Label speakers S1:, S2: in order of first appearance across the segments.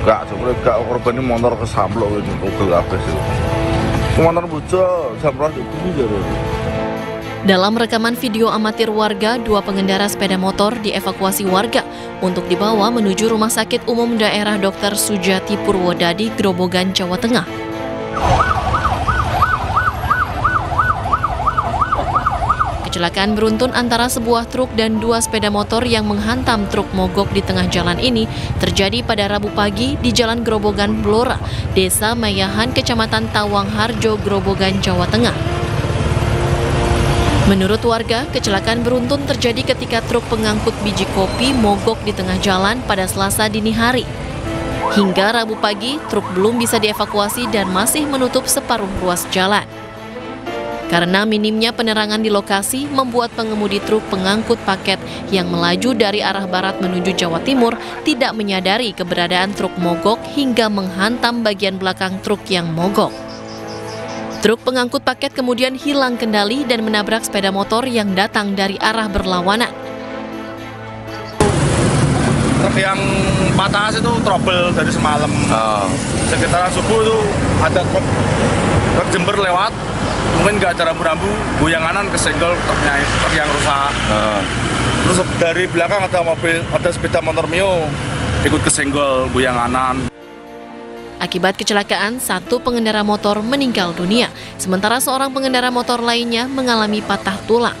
S1: Gak, sebenarnya gak korban ini motor kesamplok ini, mobil habis itu. Motor bocor, samplok itu jadi.
S2: Dalam rekaman video amatir warga, 2 pengendara sepeda motor dievakuasi warga untuk dibawa menuju Rumah Sakit Umum Daerah Dr. Sujati Purwodadi, Grobogan, Jawa Tengah. Kecelakaan beruntun antara sebuah truk dan 2 sepeda motor yang menghantam truk mogok di tengah jalan ini terjadi pada Rabu pagi di Jalan Grobogan Blora, Desa Mayahan, Kecamatan Tawang Harjo, Grobogan, Jawa Tengah. Menurut warga, kecelakaan beruntun terjadi ketika truk pengangkut biji kopi mogok di tengah jalan pada Selasa dini hari. Hingga Rabu pagi, truk belum bisa dievakuasi dan masih menutup separuh ruas jalan. Karena minimnya penerangan di lokasi, membuat pengemudi truk pengangkut paket yang melaju dari arah barat menuju Jawa Timur tidak menyadari keberadaan truk mogok hingga menghantam bagian belakang truk yang mogok. Truk pengangkut paket kemudian hilang kendali dan menabrak sepeda motor yang datang dari arah berlawanan.
S3: Truk yang patah itu trouble dari semalam. Sekitar subuh itu ada truk Jember lewat, mungkin nggak ada rambu-rambu, goyanganan kesenggol truknya yang rusak. Terus dari belakang ada sepeda motor Mio ikut kesenggol goyanganan.
S2: Akibat kecelakaan, 1 pengendara motor meninggal dunia, sementara seorang pengendara motor lainnya mengalami patah tulang.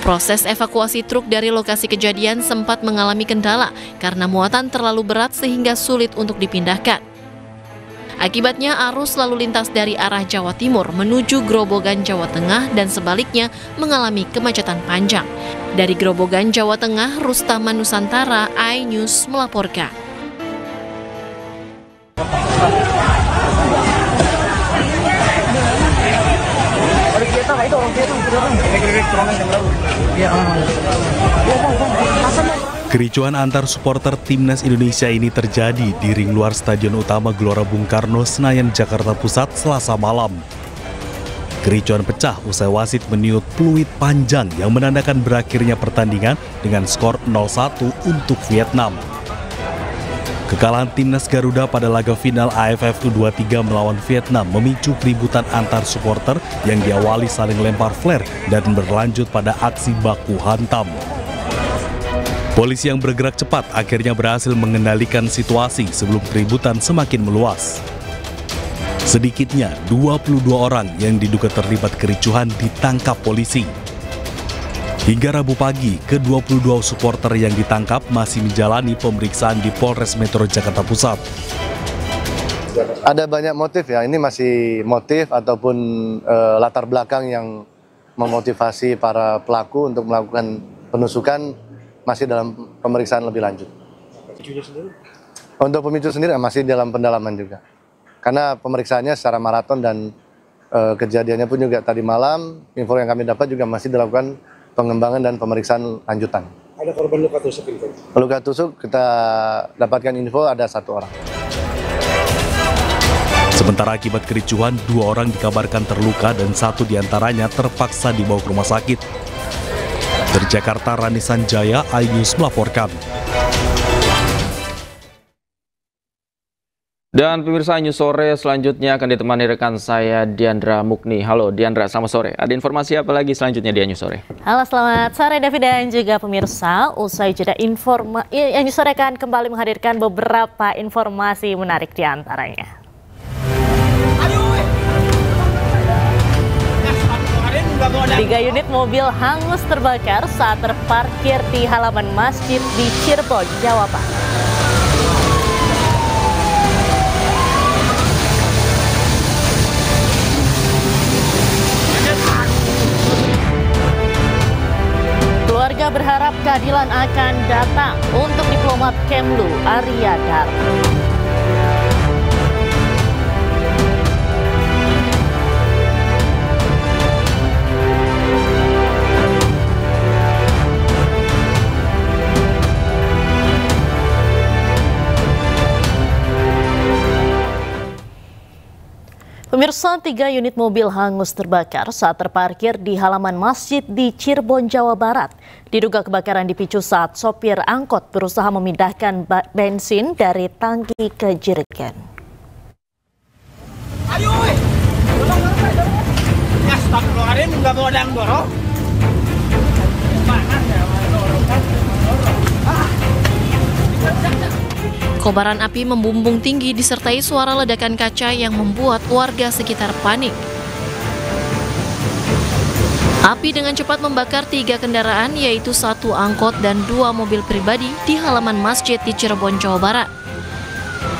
S2: Proses evakuasi truk dari lokasi kejadian sempat mengalami kendala karena muatan terlalu berat sehingga sulit untuk dipindahkan. Akibatnya arus lalu lintas dari arah Jawa Timur menuju Grobogan, Jawa Tengah dan sebaliknya mengalami kemacetan panjang. Dari Grobogan, Jawa Tengah, Rustama Nusantara, iNews melaporkan.
S4: Kericuhan antar supporter timnas Indonesia ini terjadi di ring luar Stadion Utama Gelora Bung Karno, Senayan, Jakarta Pusat, Selasa malam. Kericuhan pecah usai wasit meniup peluit panjang yang menandakan berakhirnya pertandingan dengan skor 0-1 untuk Vietnam. Kekalahan timnas Garuda pada laga final AFF U23 melawan Vietnam memicu keributan antar supporter yang diawali saling lempar flare dan berlanjut pada aksi baku hantam. Polisi yang bergerak cepat akhirnya berhasil mengendalikan situasi sebelum keributan semakin meluas. Sedikitnya 22 orang yang diduga terlibat kericuhan ditangkap polisi. Hingga Rabu pagi, ke-22 supporter yang ditangkap masih menjalani pemeriksaan di Polres Metro Jakarta Pusat.
S5: Ada banyak motif ya, ini masih motif ataupun latar belakang yang memotivasi para pelaku untuk melakukan penusukan masih dalam pemeriksaan lebih lanjut. Untuk pemicu sendiri masih dalam pendalaman juga. Karena pemeriksaannya secara maraton dan kejadiannya pun juga tadi malam, info yang kami dapat juga masih dilakukan pengembangan dan pemeriksaan lanjutan.
S6: Ada korban luka tusuk info?
S5: Luka tusuk kita dapatkan info ada 1 orang.
S4: Sementara akibat kericuhan, 2 orang dikabarkan terluka dan 1 diantaranya terpaksa dibawa ke rumah sakit. Dari Jakarta, Rani Sanjaya, iNews melaporkan.
S7: Dan pemirsa News Sore selanjutnya akan ditemani rekan saya Diandra Mukni. Halo Diandra, selamat sore. Ada informasi apa lagi selanjutnya di News Sore?
S8: Halo, selamat sore David dan juga pemirsa. Usai jeda News Sore akan kembali menghadirkan beberapa informasi menarik di antaranya. 3 unit mobil hangus terbakar saat terparkir di halaman masjid di Cirebon, Jawa Barat. Keluarga berharap keadilan akan datang untuk diplomat Kemlu Arya Dharma. Pemirsa Pemirsa, 3 unit mobil hangus terbakar saat terparkir di halaman masjid di Cirebon, Jawa Barat. Diduga kebakaran dipicu saat sopir angkot berusaha memindahkan bensin dari tangki ke jerigen.
S6: Ayo, astagfirullahaladzim, nggak mau ada yang dorong.
S2: Kobaran api membumbung tinggi disertai suara ledakan kaca yang membuat warga sekitar panik. Api dengan cepat membakar 3 kendaraan, yaitu 1 angkot dan 2 mobil pribadi di halaman masjid di Cirebon, Jawa Barat.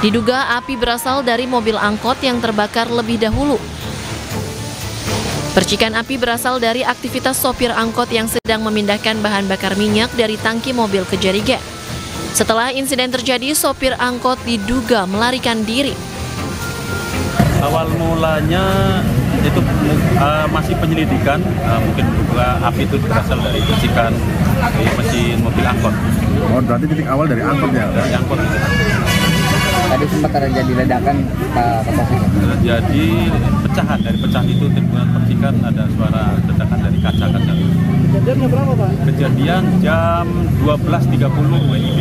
S2: Diduga api berasal dari mobil angkot yang terbakar lebih dahulu. Percikan api berasal dari aktivitas sopir angkot yang sedang memindahkan bahan bakar minyak dari tangki mobil ke jerigen. Setelah insiden terjadi, sopir angkot diduga melarikan diri.
S9: Awal mulanya itu masih penyelidikan, mungkin juga api itu berasal dari percikan di mesin mobil angkot.
S10: Oh, berarti titik awal dari angkot ya?
S9: Dari angkot.
S10: Tadi sempat terjadi ledakan, Pak Taufik.
S9: Jadi pecahan, dari pecahan itu timbulan percikan, ada suara ledakan dari kaca-kaca.
S10: Kejadiannya berapa, Pak?
S9: Kejadian jam 12.30 WIB.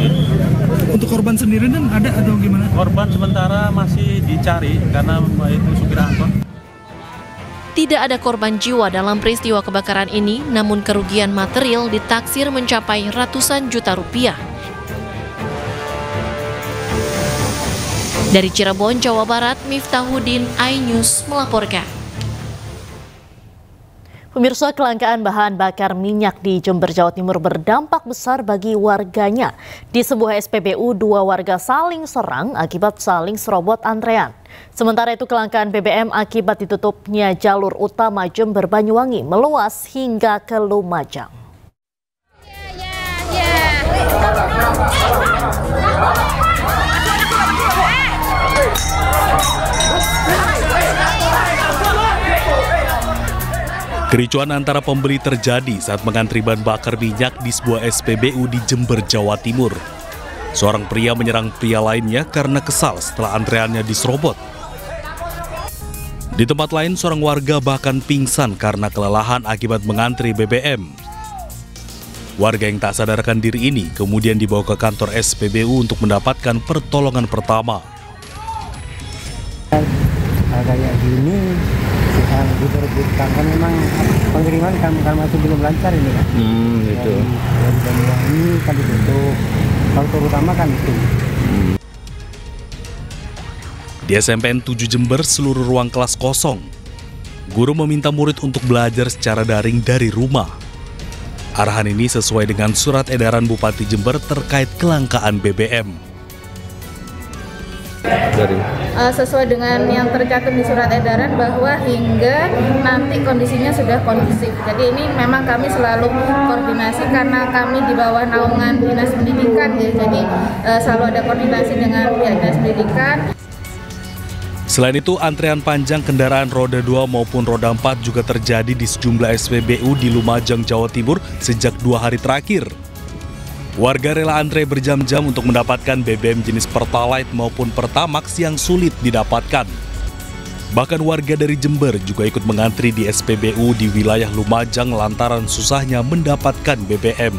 S10: Untuk korban sendiri kan ada atau gimana?
S9: Korban sementara masih dicari karena itu supir angkot.
S2: Tidak ada korban jiwa dalam peristiwa kebakaran ini, namun kerugian material ditaksir mencapai ratusan juta rupiah. Dari Cirebon, Jawa Barat, Miftahuddin, iNews melaporkan.
S8: Pemirsa, kelangkaan bahan bakar minyak di Jember, Jawa Timur berdampak besar bagi warganya. Di sebuah SPBU, 2 warga saling serang akibat saling serobot antrean. Sementara itu, kelangkaan BBM akibat ditutupnya jalur utama Jember Banyuwangi meluas hingga ke Lumajang.
S4: Kericuan antara pembeli terjadi saat mengantri bahan bakar minyak di sebuah SPBU di Jember, Jawa Timur. Seorang pria menyerang pria lainnya karena kesal setelah antreannya diserobot. Di tempat lain, seorang warga bahkan pingsan karena kelelahan akibat mengantri BBM. Warga yang tak sadarkan diri ini kemudian dibawa ke kantor SPBU untuk mendapatkan pertolongan pertama.
S11: Kayak gini, yang diperbutkan kan memang pengiriman kan masih belum lancar ini kan.
S7: Itu.
S11: Dari Banyuwangi kan ditutup, faktor utama kan itu.
S4: Di SMPN 7 Jember, seluruh ruang kelas kosong. Guru meminta murid untuk belajar secara daring dari rumah. Arahan ini sesuai dengan surat edaran Bupati Jember terkait kelangkaan BBM.
S12: Sesuai dengan yang tercantum di surat edaran bahwa hingga nanti kondisinya sudah kondusif. Jadi ini memang kami selalu koordinasi karena kami di bawah naungan Dinas Pendidikan ya. Jadi selalu ada koordinasi dengan pihak Dinas Pendidikan.
S4: Selain itu, antrean panjang kendaraan roda 2 maupun roda 4 juga terjadi di sejumlah SPBU di Lumajang, Jawa Timur sejak 2 hari terakhir. Warga rela antre berjam-jam untuk mendapatkan BBM jenis Pertalite maupun Pertamax yang sulit didapatkan. Bahkan warga dari Jember juga ikut mengantri di SPBU di wilayah Lumajang lantaran susahnya mendapatkan BBM.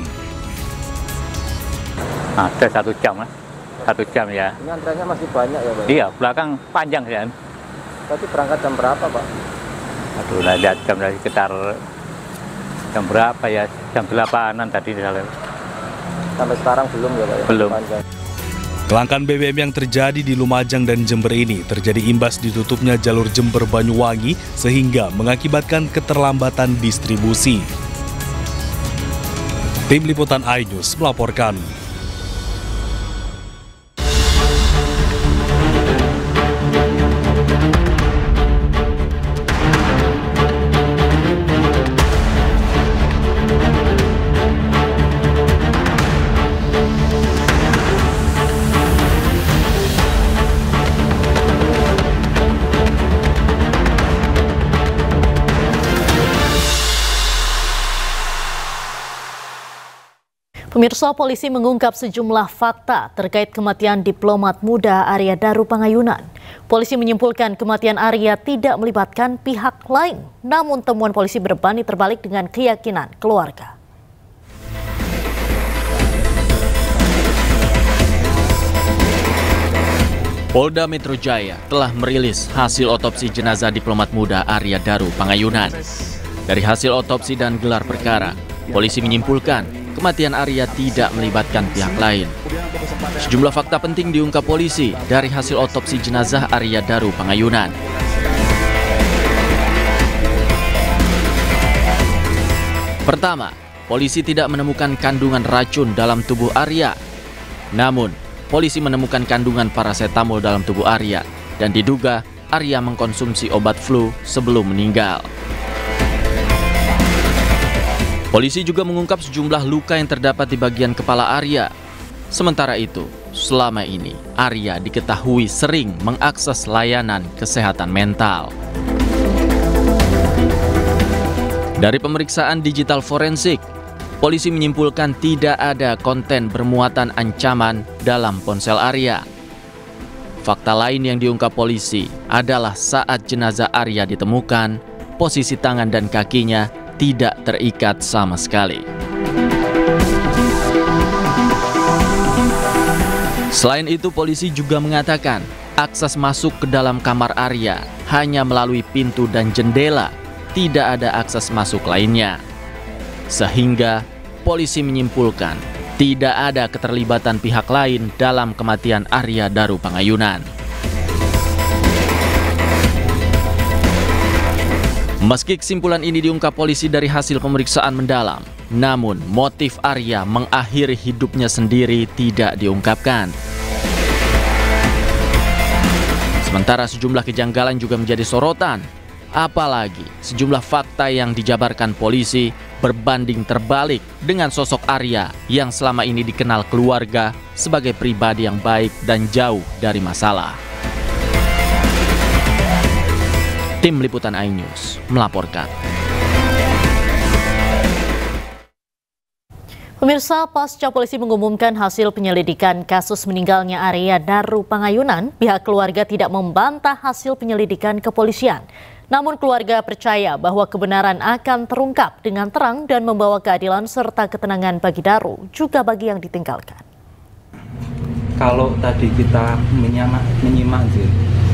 S13: Ada 1 jam lah. 1 jam ya.
S11: Ini antreannya masih banyak ya, Pak?
S13: Iya, belakang panjang kan.
S11: Tapi berangkat jam berapa, Pak?
S13: Aduh, lihat jam dari sekitar jam berapa ya? Jam 8-an tadi di dalam.
S11: Sampai sekarang belum ya, Pak?
S13: Belum.
S4: Kelangkaan BBM yang terjadi di Lumajang dan Jember ini terjadi imbas ditutupnya jalur Jember Banyuwangi sehingga mengakibatkan keterlambatan distribusi. Tim Liputan iNews melaporkan.
S8: Pemirsa, polisi mengungkap sejumlah fakta terkait kematian diplomat muda Arya Daru Pangayunan. Polisi menyimpulkan kematian Arya tidak melibatkan pihak lain, namun temuan polisi berbanding terbalik dengan keyakinan keluarga.
S7: Polda Metro Jaya telah merilis hasil otopsi jenazah diplomat muda Arya Daru Pangayunan. Dari hasil otopsi dan gelar perkara, polisi menyimpulkan kematian Arya tidak melibatkan pihak lain. Sejumlah fakta penting diungkap polisi dari hasil otopsi jenazah Arya Daru Pangayunan. Pertama, polisi tidak menemukan kandungan racun dalam tubuh Arya. Namun, polisi menemukan kandungan parasetamol dalam tubuh Arya dan diduga Arya mengkonsumsi obat flu sebelum meninggal. Polisi juga mengungkap sejumlah luka yang terdapat di bagian kepala Arya. Sementara itu, selama ini Arya diketahui sering mengakses layanan kesehatan mental. Dari pemeriksaan digital forensik, polisi menyimpulkan tidak ada konten bermuatan ancaman dalam ponsel Arya. Fakta lain yang diungkap polisi adalah saat jenazah Arya ditemukan, posisi tangan dan kakinya tidak terikat sama sekali. Selain itu, polisi juga mengatakan akses masuk ke dalam kamar Arya hanya melalui pintu dan jendela, tidak ada akses masuk lainnya. Sehingga polisi menyimpulkan tidak ada keterlibatan pihak lain dalam kematian Arya Daru Pangayunan. Meski kesimpulan ini diungkap polisi dari hasil pemeriksaan mendalam, namun motif Arya mengakhiri hidupnya sendiri tidak diungkapkan. Sementara sejumlah kejanggalan juga menjadi sorotan, apalagi sejumlah fakta yang dijabarkan polisi berbanding terbalik dengan sosok Arya yang selama ini dikenal keluarga sebagai pribadi yang baik dan jauh dari masalah. Tim Liputan iNews melaporkan.
S8: Pemirsa, pasca polisi mengumumkan hasil penyelidikan kasus meninggalnya Arya Daru Pangayunan, pihak keluarga tidak membantah hasil penyelidikan kepolisian. Namun keluarga percaya bahwa kebenaran akan terungkap dengan terang dan membawa keadilan serta ketenangan bagi Daru, juga bagi yang ditinggalkan.
S14: Kalau tadi kita menyimak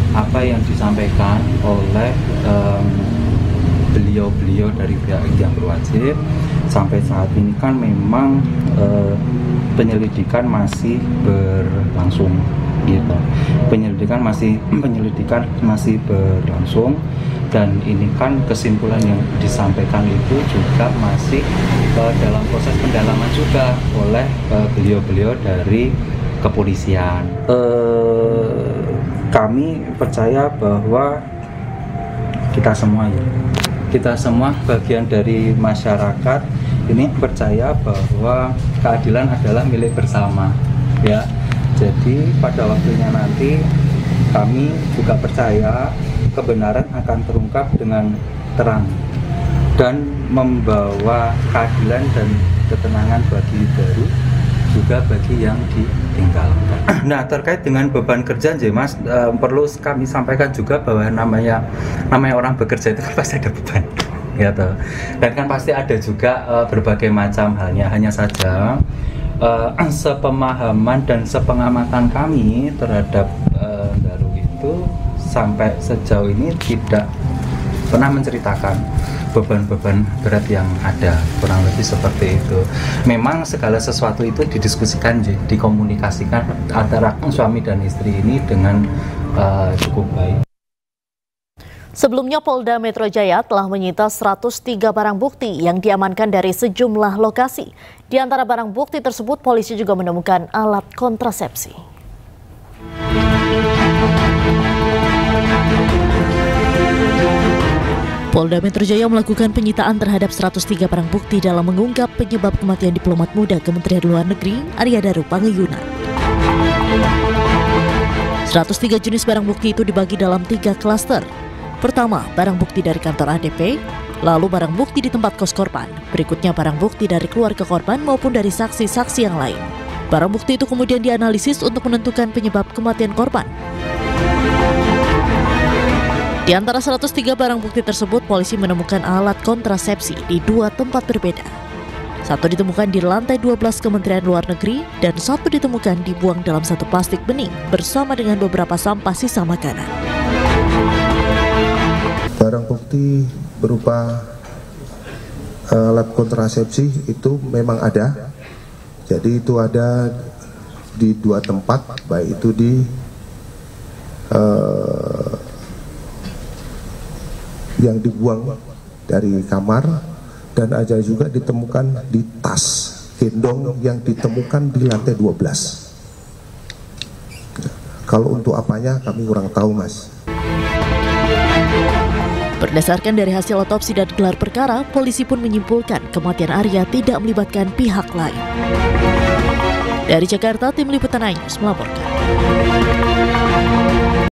S14: apa yang disampaikan oleh beliau-beliau dari pihak yang berwajib, sampai saat ini kan memang penyelidikan masih berlangsung gitu. Penyelidikan masih berlangsung, dan ini kan kesimpulan yang disampaikan itu juga masih dalam proses pendalaman juga oleh beliau-beliau dari kepolisian. Kami percaya bahwa kita semua bagian dari masyarakat ini percaya bahwa keadilan adalah milik bersama, ya. Jadi pada waktunya nanti kami juga percaya kebenaran akan terungkap dengan terang dan membawa keadilan dan ketenangan bagi Daru, juga bagi yang ditinggalkan. Nah, terkait dengan beban kerja, Mas, perlu kami sampaikan juga bahwa namanya orang bekerja itu kan pasti ada beban, gitu. Dan kan pasti ada juga berbagai macam halnya. Hanya saja sepemahaman dan sepengamatan kami terhadap Daru itu sampai sejauh ini tidak pernah menceritakan beban-beban berat yang ada, kurang lebih seperti itu. Memang segala sesuatu itu didiskusikan, dikomunikasikan antara suami dan istri ini dengan cukup baik.
S8: Sebelumnya Polda Metro Jaya telah menyita 103 barang bukti yang diamankan dari sejumlah lokasi. Di antara barang bukti tersebut, polisi juga menemukan alat kontrasepsi. Polda Metro Jaya melakukan penyitaan terhadap 103 barang bukti dalam mengungkap penyebab kematian diplomat muda Kementerian Luar Negeri Arya Daru Pangayunan. 103 jenis barang bukti itu dibagi dalam 3 klaster. Pertama, barang bukti dari kantor ADP. Lalu barang bukti di tempat kos korban. Berikutnya barang bukti dari keluarga korban maupun dari saksi-saksi yang lain. Barang bukti itu kemudian dianalisis untuk menentukan penyebab kematian korban. Di antara 103 barang bukti tersebut, polisi menemukan alat kontrasepsi di 2 tempat berbeda. Satu ditemukan di lantai 12 Kementerian Luar Negeri dan satu ditemukan dibuang dalam satu plastik bening bersama dengan beberapa sampah sisa makanan.
S15: Barang bukti berupa alat kontrasepsi itu memang ada. Jadi itu ada di 2 tempat, baik itu di yang dibuang dari kamar dan ada juga ditemukan di tas gendong yang ditemukan di lantai 12. Kalau untuk apanya kami kurang tahu, Mas.
S8: Berdasarkan dari hasil otopsi dan gelar perkara, polisi pun menyimpulkan kematian Arya tidak melibatkan pihak lain. Dari Jakarta, tim liputan iNews melaporkan.